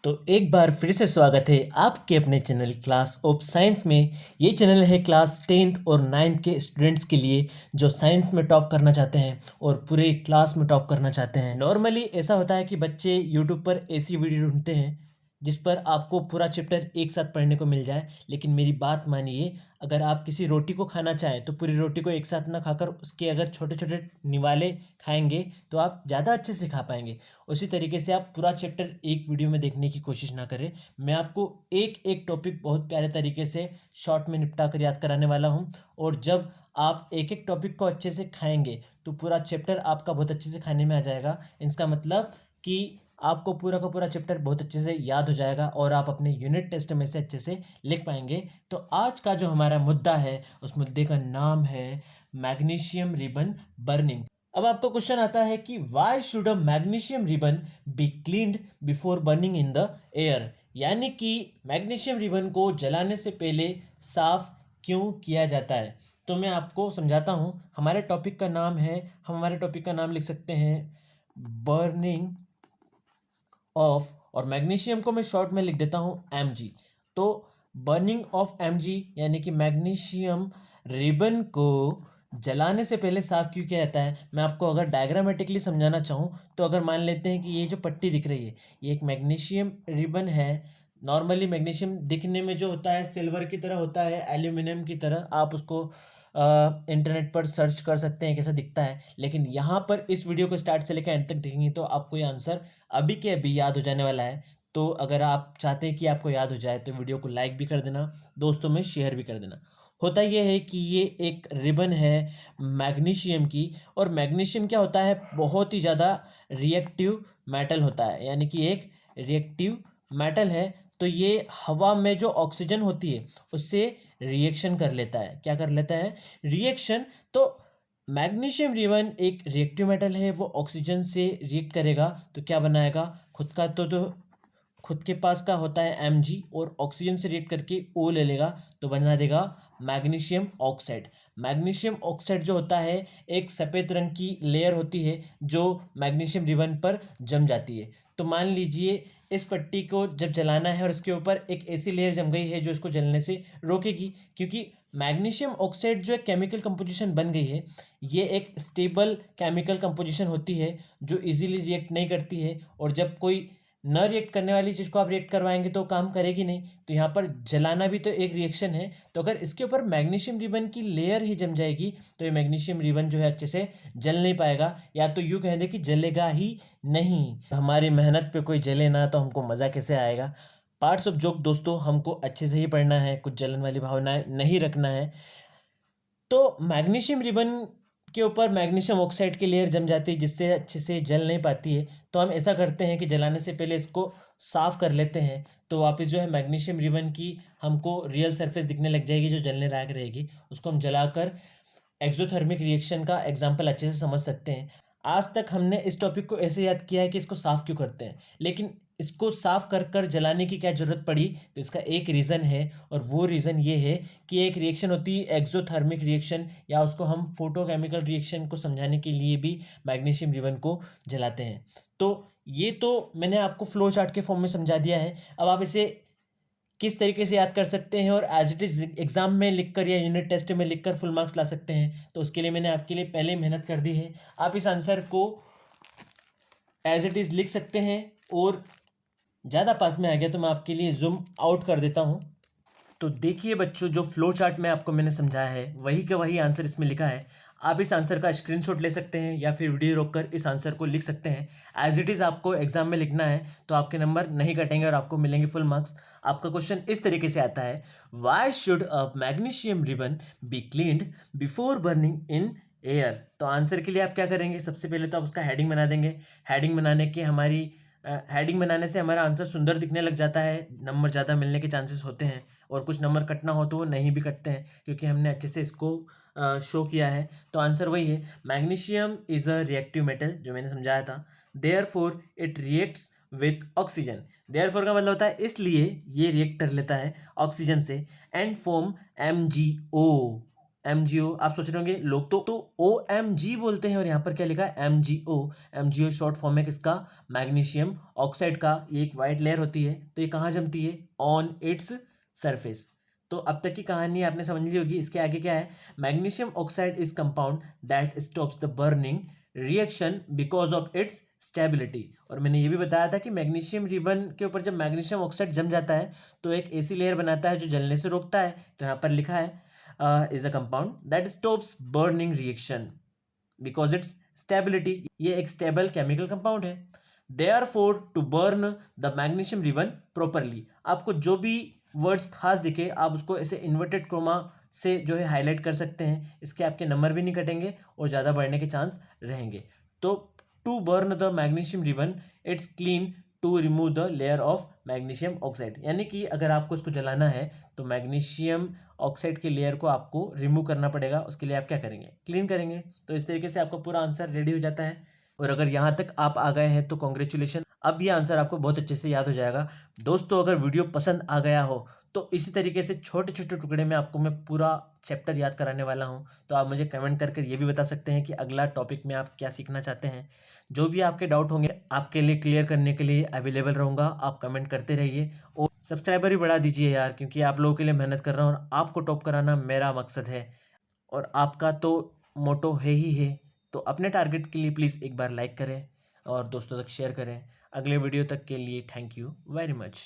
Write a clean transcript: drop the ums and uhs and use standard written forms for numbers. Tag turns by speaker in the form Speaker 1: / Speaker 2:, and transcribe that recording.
Speaker 1: तो एक बार फिर से स्वागत है आपके अपने चैनल क्लास ऑफ साइंस में। ये चैनल है क्लास 10th और 9th के स्टूडेंट्स के लिए जो साइंस में टॉप करना चाहते हैं और पूरे क्लास में टॉप करना चाहते हैं। नॉर्मली ऐसा होता है कि बच्चे यूट्यूब पर ऐसी वीडियो ढूंढते हैं जिस पर आपको पूरा चैप्टर एक साथ पढ़ने को मिल जाए, लेकिन मेरी बात मानिए, अगर आप किसी रोटी को खाना चाहें तो पूरी रोटी को एक साथ ना खाकर उसके अगर छोटे छोटे निवाले खाएंगे तो आप ज़्यादा अच्छे से खा पाएंगे। उसी तरीके से आप पूरा चैप्टर एक वीडियो में देखने की कोशिश ना करें। मैं आपको एक एक टॉपिक बहुत प्यारे तरीके से शॉर्ट में निपटा कर याद कराने वाला हूँ, और जब आप एक एक टॉपिक को अच्छे से खाएंगे तो पूरा चैप्टर आपका बहुत अच्छे से खाने में आ जाएगा। इसका मतलब कि आपको पूरा का पूरा चैप्टर बहुत अच्छे से याद हो जाएगा और आप अपने यूनिट टेस्ट में से अच्छे से लिख पाएंगे। तो आज का जो हमारा मुद्दा है उस मुद्दे का नाम है मैग्नीशियम रिबन बर्निंग। अब आपको क्वेश्चन आता है कि why should a magnesium ribbon be cleaned before burning in the air, यानी कि मैग्नीशियम रिबन को जलाने से पहले साफ क्यों किया जाता है। तो मैं आपको समझाता हूँ। हमारे टॉपिक का नाम है, हम हमारे टॉपिक का नाम लिख सकते हैं बर्निंग ऑफ, और मैग्नीशियम को मैं शॉर्ट में लिख देता हूँ Mg। तो बर्निंग ऑफ Mg यानी कि मैग्नीशियम रिबन को जलाने से पहले साफ क्यों किया जाता है। मैं आपको अगर डायग्रामेटिकली समझाना चाहूँ तो अगर मान लेते हैं कि ये जो पट्टी दिख रही है ये एक मैग्नीशियम रिबन है। नॉर्मली मैग्नीशियम दिखने में जो होता है सिल्वर की तरह होता है, एल्यूमिनियम की तरह। आप उसको इंटरनेट पर सर्च कर सकते हैं कैसा दिखता है, लेकिन यहाँ पर इस वीडियो को स्टार्ट से लेकर एंड तक देखेंगे तो आपको ये आंसर अभी के अभी याद हो जाने वाला है। तो अगर आप चाहते हैं कि आपको याद हो जाए तो वीडियो को लाइक भी कर देना, दोस्तों में शेयर भी कर देना। होता यह है कि ये एक रिबन है मैग्नीशियम की, और मैग्नीशियम क्या होता है, बहुत ही ज़्यादा रिएक्टिव मेटल होता है, यानी कि एक रिएक्टिव मेटल है। तो ये हवा में जो ऑक्सीजन होती है उससे रिएक्शन कर लेता है। क्या कर लेता है? रिएक्शन। तो मैग्नीशियम रिबन एक रिएक्टिव मेटल है, वो ऑक्सीजन से रिएक्ट करेगा तो क्या बनाएगा, खुद का तो खुद के पास का होता है Mg, और ऑक्सीजन से रिएक्ट करके O ले लेगा तो बना देगा मैग्नीशियम ऑक्साइड। मैग्नीशियम ऑक्साइड जो होता है एक सफ़ेद रंग की लेयर होती है जो मैग्नीशियम रिबन पर जम जाती है। तो मान लीजिए इस पट्टी को जब जलाना है और इसके ऊपर एक ऐसी लेयर जम गई है जो इसको जलने से रोकेगी, क्योंकि मैग्नीशियम ऑक्साइड जो एक केमिकल कंपोजिशन बन गई है ये एक स्टेबल केमिकल कंपोजिशन होती है जो इजीली रिएक्ट नहीं करती है, और जब कोई न रिएक्ट करने वाली चीज़ को आप रिएक्ट करवाएंगे तो काम करेगी नहीं। तो यहाँ पर जलाना भी तो एक रिएक्शन है। तो अगर इसके ऊपर मैग्नीशियम रिबन की लेयर ही जम जाएगी तो ये मैग्नीशियम रिबन जो है अच्छे से जल नहीं पाएगा, या तो यूँ कह दें कि जलेगा ही नहीं। हमारी मेहनत पे कोई जले ना तो हमको मज़ा कैसे आएगा। पार्ट्स ऑफ जोक दोस्तों, हमको अच्छे से ही पढ़ना है, कुछ जलन वाली भावनाएं नहीं रखना है। तो मैग्नीशियम रिबन के ऊपर मैग्नीशियम ऑक्साइड की लेयर जम जाती है जिससे अच्छे से जल नहीं पाती है। तो हम ऐसा करते हैं कि जलाने से पहले इसको साफ़ कर लेते हैं, तो वापस जो है मैग्नीशियम रिबन की हमको रियल सरफेस दिखने लग जाएगी जो जलने लायक रहेगी। उसको हम जलाकर एक्सोथर्मिक रिएक्शन का एग्जाम्पल अच्छे से समझ सकते हैं। आज तक हमने इस टॉपिक को ऐसे याद किया है कि इसको साफ़ क्यों करते हैं, लेकिन इसको साफ़ कर कर जलाने की क्या ज़रूरत पड़ी। तो इसका एक रीज़न है, और वो रीज़न ये है कि एक रिएक्शन होती है एक्सोथर्मिक रिएक्शन, या उसको हम फोटोकेमिकल रिएक्शन को समझाने के लिए भी मैग्नीशियम रिबन को जलाते हैं। तो ये तो मैंने आपको फ्लो चार्ट के फॉर्म में समझा दिया है। अब आप इसे किस तरीके से याद कर सकते हैं और एज इट इज़ एग्जाम में लिखकर या यूनिट टेस्ट में लिखकर फुल मार्क्स ला सकते हैं, तो उसके लिए मैंने आपके लिए पहले ही मेहनत कर दी है। आप इस आंसर को एज इट इज़ लिख सकते हैं, और ज़्यादा पास में आ गया तो मैं आपके लिए जूम आउट कर देता हूँ। तो देखिए बच्चों, जो फ्लो चार्ट में आपको मैंने समझाया है वही का वही आंसर इसमें लिखा है। आप इस आंसर का स्क्रीनशॉट ले सकते हैं या फिर वीडियो रोककर इस आंसर को लिख सकते हैं। एज इट इज़ आपको एग्जाम में लिखना है तो आपके नंबर नहीं कटेंगे और आपको मिलेंगे फुल मार्क्स। आपका क्वेश्चन इस तरीके से आता है, why should a magnesium ribbon be cleaned before burning in air. तो आंसर के लिए आप क्या करेंगे, सबसे पहले तो आप उसका हेडिंग बना देंगे। हेडिंग बनाने के हमारी हेडिंग बनाने से हमारा आंसर सुंदर दिखने लग जाता है, नंबर ज़्यादा मिलने के चांसेस होते हैं, और कुछ नंबर कटना हो तो वो नहीं भी कटते हैं क्योंकि हमने अच्छे से इसको शो किया है। तो आंसर वही है, magnesium is a reactive metal, जो मैंने समझाया था। Therefore it reacts with oxygen. Therefore का मतलब होता है इसलिए ये रिएक्ट कर लेता है ऑक्सीजन से, एंड फॉर्म MgO। MgO, आप सोच रहे होंगे लोग तो OMG बोलते हैं और यहाँ पर क्या लिखा है MgO। MgO शॉर्ट फॉर्म है किसका, मैग्नीशियम ऑक्साइड का। ये एक वाइट लेयर होती है, तो ये कहाँ जमती है, ऑन इट्स सरफेस। तो अब तक की कहानी आपने समझ ली होगी। इसके आगे क्या है, magnesium oxide is compound that stops the burning reaction because of its stability. और मैंने ये भी बताया था कि मैग्नीशियम रिबन के ऊपर जब मैग्नीशियम ऑक्साइड जम जाता है तो एक ऐसी लेयर बनाता है जो जलने से रोकता है। तो यहाँ पर लिखा है is a compound that stops burning reaction because its stability. ये एक स्टेबल केमिकल कंपाउंड है। Therefore to burn the magnesium ribbon properly, आपको जो भी वर्ड्स खास दिखे आप उसको ऐसे इन्वर्टेड क्रोमा से जो है हाईलाइट कर सकते हैं। इसके आपके नंबर भी नहीं कटेंगे और ज़्यादा बढ़ने के चांस रहेंगे। तो to burn the magnesium ribbon it's clean to remove the layer of magnesium oxide, यानी कि अगर आपको इसको जलाना है तो मैग्नीशियम ऑक्साइड के लेयर को आपको रिमूव करना पड़ेगा। उसके लिए आप क्या करेंगे, क्लीन करेंगे। तो इस तरीके से आपका पूरा आंसर रेडी हो जाता है। और अगर यहाँ तक आप आ गए हैं तो कॉन्ग्रेचुलेशन, अब ये आंसर आपको बहुत अच्छे से याद हो जाएगा। दोस्तों अगर वीडियो पसंद आ गया हो तो इसी तरीके से छोटे छोटे टुकड़े में आपको मैं पूरा चैप्टर याद कराने वाला हूँ। तो आप मुझे कमेंट करके ये भी बता सकते हैं कि अगला टॉपिक में आप क्या सीखना चाहते हैं। जो भी आपके डाउट होंगे आपके लिए क्लियर करने के लिए अवेलेबल रहूँगा। आप कमेंट करते रहिए और सब्सक्राइबर भी बढ़ा दीजिए यार, क्योंकि आप लोगों के लिए मेहनत कर रहा हूँ और आपको टॉप कराना मेरा मकसद है और आपका तो मोटो है ही है। तो अपने टारगेट के लिए प्लीज़ एक बार लाइक करें और दोस्तों तक शेयर करें। अगले वीडियो तक के लिए थैंक यू वेरी मच।